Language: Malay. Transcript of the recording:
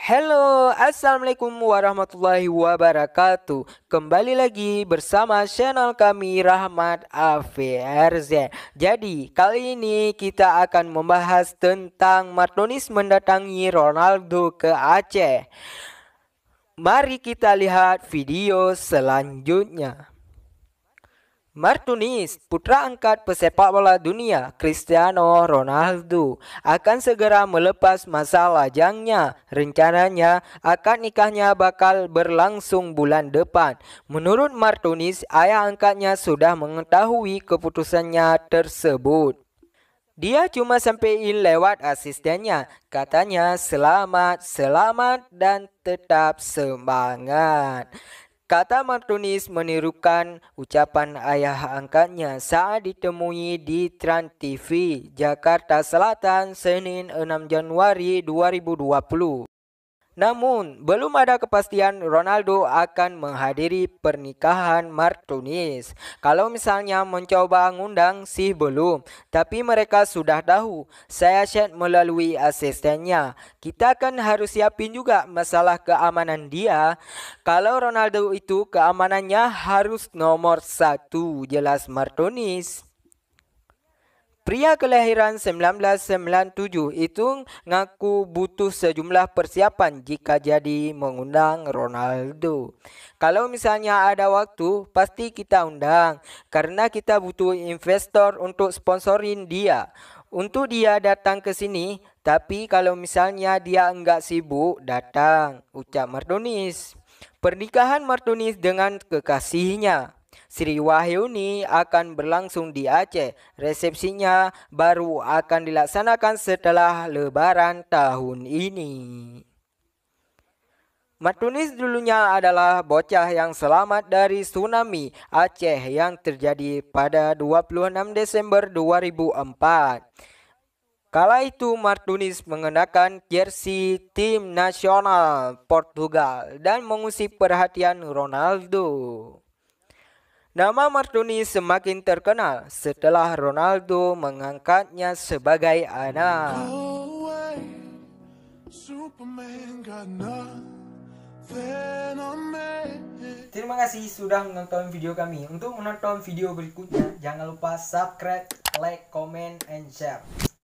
Halo, assalamualaikum warahmatullahi wabarakatuh. Kembali lagi bersama channel kami Rahmat AVRZ. Jadi kali ini kita akan membahas tentang Martinez mendatangi Ronaldo ke Aceh. Mari kita lihat video selanjutnya. Martinez, putra angkat pesepak bola dunia Cristiano Ronaldo, akan segera melepas masa lajangnya. Rencananya, akad nikahnya bakal berlangsung bulan depan. Menurut Martinez, ayah angkatnya sudah mengetahui keputusannya tersebut. Dia cuma sampein lewat asistennya. Katanya selamat dan tetap semangat. Kata Martinez menirukan ucapan ayah angkatnya saat ditemui di Trans TV, Jakarta Selatan, Senin 6 Januari 2020. Namun, belum ada kepastian Ronaldo akan menghadiri pernikahan Martinez. Kalau misalnya mencoba ngundang sih belum, tapi mereka sudah tahu. Saya chat melalui asistennya. Kita kan harus siapin juga masalah keamanan dia. Kalau Ronaldo itu keamanannya harus nomor 1, jelas Martinez. Pria kelahiran 1997 itu ngaku butuh sejumlah persiapan jika jadi mengundang Ronaldo. Kalau misalnya ada waktu, pasti kita undang karena kita butuh investor untuk sponsorin dia. Untuk dia datang ke sini, tapi kalau misalnya dia enggak sibuk datang, ucap Martinez. Pernikahan Martinez dengan kekasihnya Sri Wahyuni akan berlangsung di Aceh. Resepsinya baru akan dilaksanakan setelah Lebaran tahun ini. Martinez dulunya adalah bocah yang selamat dari tsunami Aceh yang terjadi pada 26 Desember 2004. Kala itu Martinez mengenakan jersey tim nasional Portugal dan mengusik perhatian Ronaldo. Nama Martinez semakin terkenal setelah Ronaldo mengangkatnya sebagai anak. Terima kasih sudah menonton video kami. Untuk menonton video berikutnya, jangan lupa subscribe, like, comment, and share.